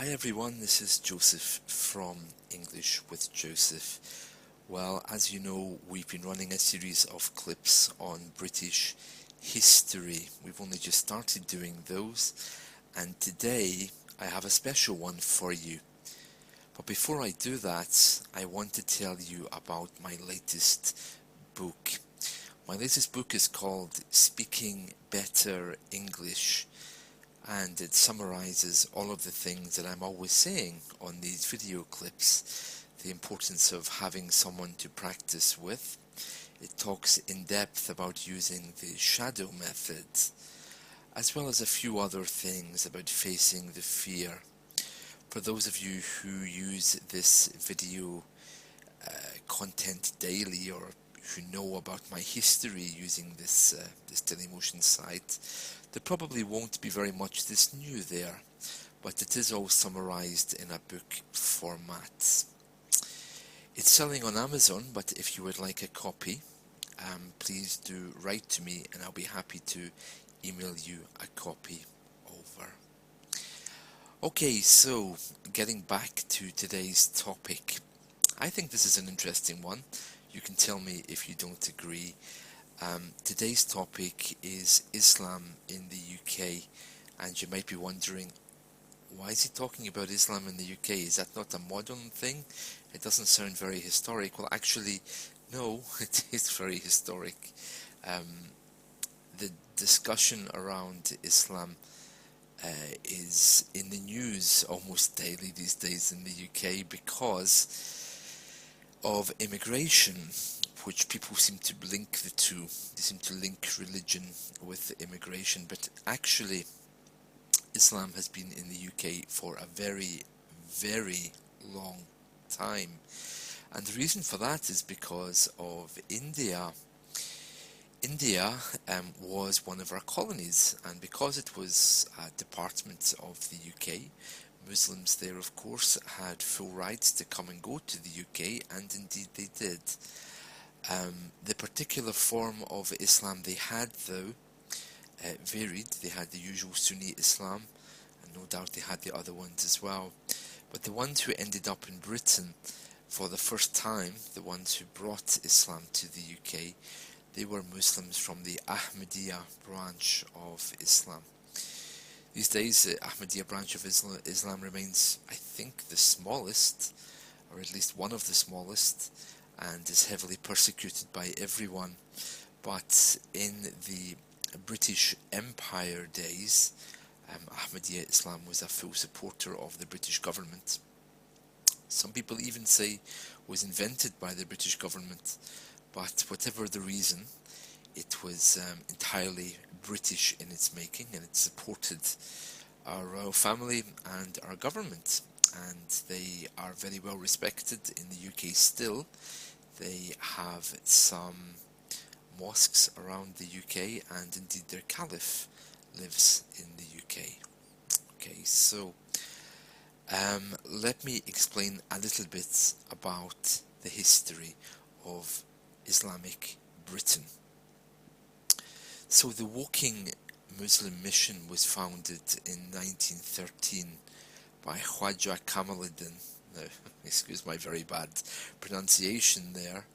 Hi everyone, this is Joseph from English with Joseph. Well, as you know, we've been running a series of clips on British history. We've only just started doing those, and today I have a special one for you. But before I do that, I want to tell you about my latest book. My latest book is called Speaking Better English, and it summarizes all of the things that I'm always saying on these video clips. The importance of having someone to practice with. It talks in depth about using the shadow method, as well as a few other things about facing the fear. For those of you who use this video content daily, or who know about my history using this Dailymotion site, there probably won't be very much that's new there, but it is all summarized in a book format. It's selling on Amazon, but if you would like a copy, please do write to me and I'll be happy to email you a copy over. Okay, so getting back to today's topic. I think this is an interesting one. You can tell me if you don't agree. Today's topic is Islam in the UK, and you might be wondering, why is he talking about Islam in the UK? Is that not a modern thing? It doesn't sound very historic. Well, actually, no, it is very historic. The discussion around Islam is in the news almost daily these days in the UK because of immigration, which people seem to link the two. They seem to link religion with immigration, but actually Islam has been in the UK for a very, very long time. And the reason for that is because of India. India was one of our colonies, and because it was a department of the UK, Muslims there, of course, had full rights to come and go to the UK, and indeed they did. The particular form of Islam they had, though, varied. They had the usual Sunni Islam, and no doubt they had the other ones as well. But the ones who ended up in Britain for the first time, the ones who brought Islam to the UK, they were Muslims from the Ahmadiyya branch of Islam. These days, the Ahmadiyya branch of Islam remains, I think, the smallest, or at least one of the smallest, and is heavily persecuted by everyone. But in the British Empire days, Ahmadiyya Islam was a full supporter of the British government. Some people even say was invented by the British government, but whatever the reason, it was entirely British in its making, and it supported our royal family and our government, and they are very well respected in the UK still. They have some mosques around the UK, and indeed their caliph lives in the UK. Okay, so let me explain a little bit about the history of Islamic Britain. So the Woking Muslim Mission was founded in 1913 by Khwaja Kamaluddin. Now, excuse my very bad pronunciation there.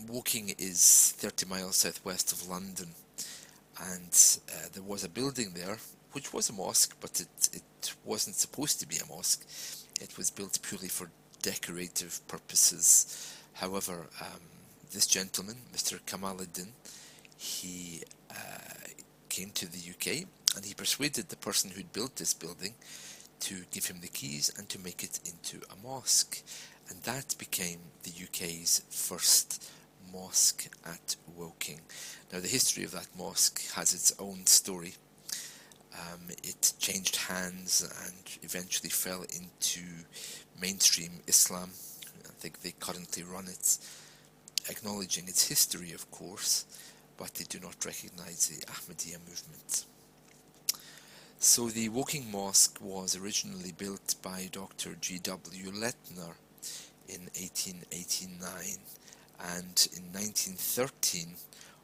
Woking is 30 miles southwest of London, and there was a building there which was a mosque, but it wasn't supposed to be a mosque. It was built purely for decorative purposes. However, this gentleman, Mr. Kamaluddin, he came to the UK and he persuaded the person who'd built this building to give him the keys and to make it into a mosque. And that became the UK's first mosque at Woking. Now, the history of that mosque has its own story. It changed hands and eventually fell into mainstream Islam. I think they currently run it, acknowledging its history, of course, but they do not recognize the Ahmadiyya movement. So the Woking Mosque was originally built by Dr. G.W. Lettner in 1889, and in 1913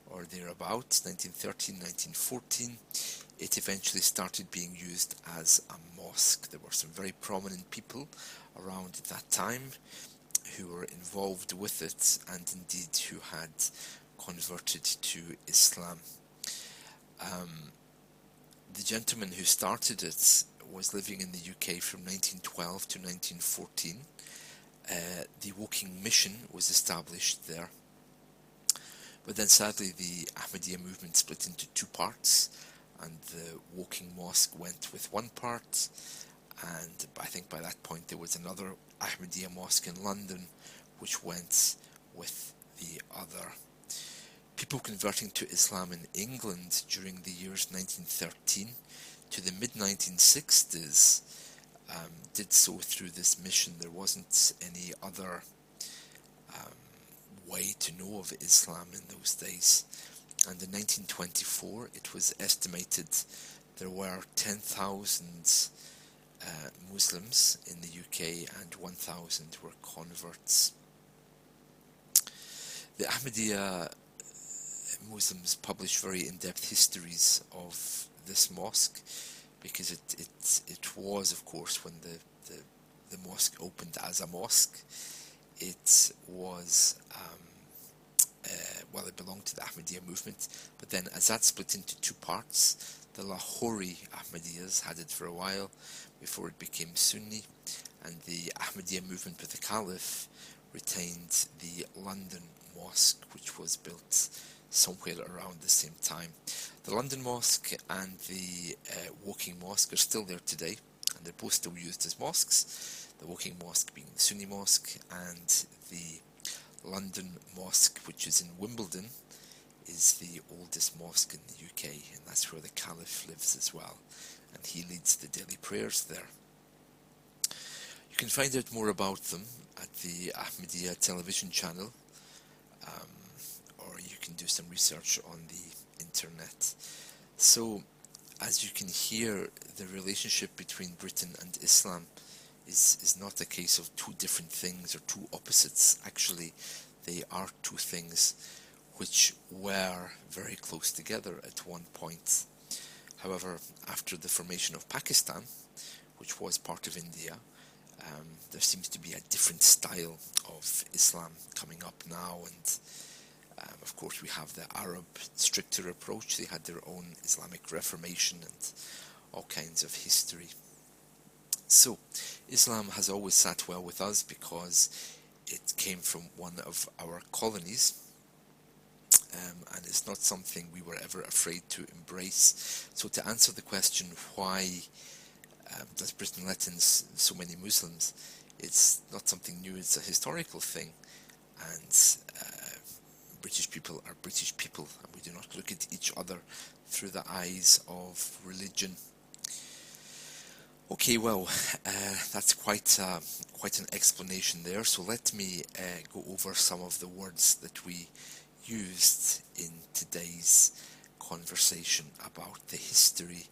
or thereabouts, 1913, 1914, it eventually started being used as a mosque. There were some very prominent people around that time who were involved with it and indeed who had converted to Islam. The gentleman who started it was living in the UK from 1912 to 1914. The Woking Mission was established there. But then sadly the Ahmadiyya movement split into two parts, and the Woking Mosque went with one part, and I think by that point there was another Ahmadiyya mosque in London which went with the other. People converting to Islam in England during the years 1913 to the mid-1960s did so through this mission. There wasn't any other way to know of Islam in those days. And in 1924 it was estimated there were 10,000 Muslims in the UK and 1,000 were converts. The Ahmadiyya Muslims publish very in-depth histories of this mosque because it was, of course, when the mosque opened as a mosque, it was it belonged to the Ahmadiyya movement, but then as that split into two parts, the Lahori Ahmadiyyas had it for a while before it became Sunni, and the Ahmadiyya movement with the Caliph retained the London Mosque, which was built somewhere around the same time. The London Mosque and the Woking Mosque are still there today, and they're both still used as mosques. The Woking Mosque being the Sunni mosque, and the London Mosque, which is in Wimbledon, is the oldest mosque in the UK, and that's where the Caliph lives as well, and he leads the daily prayers there. You can find out more about them at the Ahmadiyya television channel, or you can do some research on the internet. So, as you can hear, the relationship between Britain and Islam is not a case of two different things or two opposites. Actually, they are two things which were very close together at one point. However, after the formation of Pakistan, which was part of India, there seems to be a different style of Islam coming up now, and of course we have the Arab stricter approach. They had their own Islamic Reformation and all kinds of history. So, Islam has always sat well with us because it came from one of our colonies, and it's not something we were ever afraid to embrace. So to answer the question, why does Britain let in so many Muslims, it's not something new, it's a historical thing, and British people are British people, and we do not look at each other through the eyes of religion. Okay, well, that's quite an explanation there, so let me go over some of the words that we used in today's conversation about the history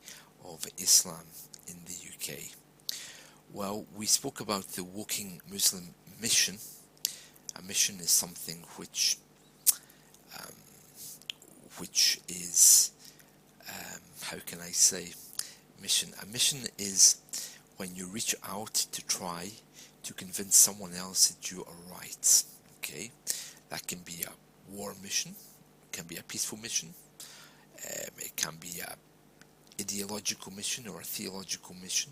of Islam in the UK. Well, we spoke about the Woking Muslim Mission. A mission is something which is, how can I say, mission. A mission is when you reach out to try to convince someone else that you are right. Okay, that can be a war mission, it can be a peaceful mission, it can be a ideological mission or a theological mission,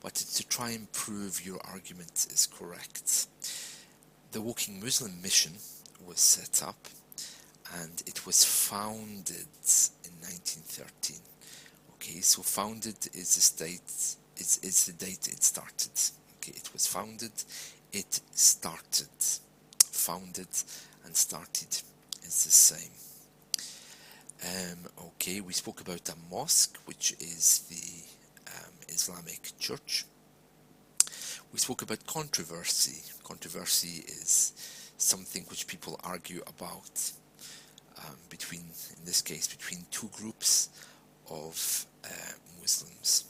but it's to try and prove your argument is correct. The Woking Muslim Mission was set up, and it was founded in 1913. Okay, so founded is the date it started. Okay, it was founded, it started. Founded and started is the same. Okay, we spoke about a mosque, which is the Islamic Church. We spoke about controversy. Controversy is something which people argue about between, in this case, between two groups of Muslims.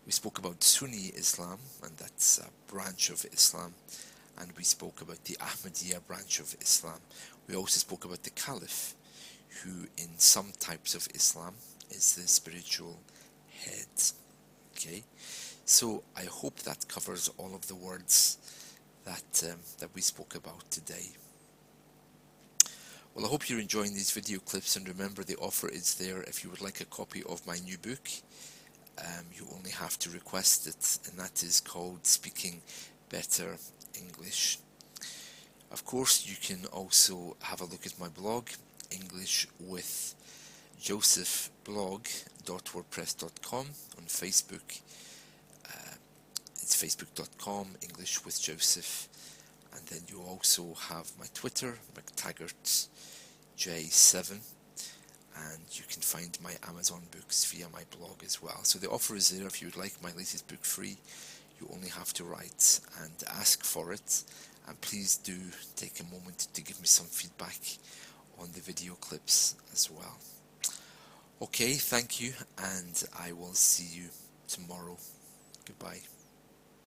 We spoke about Sunni Islam, and that's a branch of Islam, and we spoke about the Ahmadiyya branch of Islam. We also spoke about the Caliph, who in some types of Islam is the spiritual head. Okay, so I hope that covers all of the words that we spoke about today. Well, I hope you're enjoying these video clips, and remember the offer is there if you would like a copy of my new book. You only have to request it, and that is called Speaking Better English. Of course, you can also have a look at my blog, englishwithjosephblog.wordpress.com, on Facebook. It's facebook.com, English with Joseph. And then you also have my Twitter, McTaggartJ7, and you can find my Amazon books via my blog as well. So the offer is there. If you would like my latest book free, you only have to write and ask for it. And please do take a moment to give me some feedback on the video clips as well. Okay, thank you, and I will see you tomorrow. Goodbye.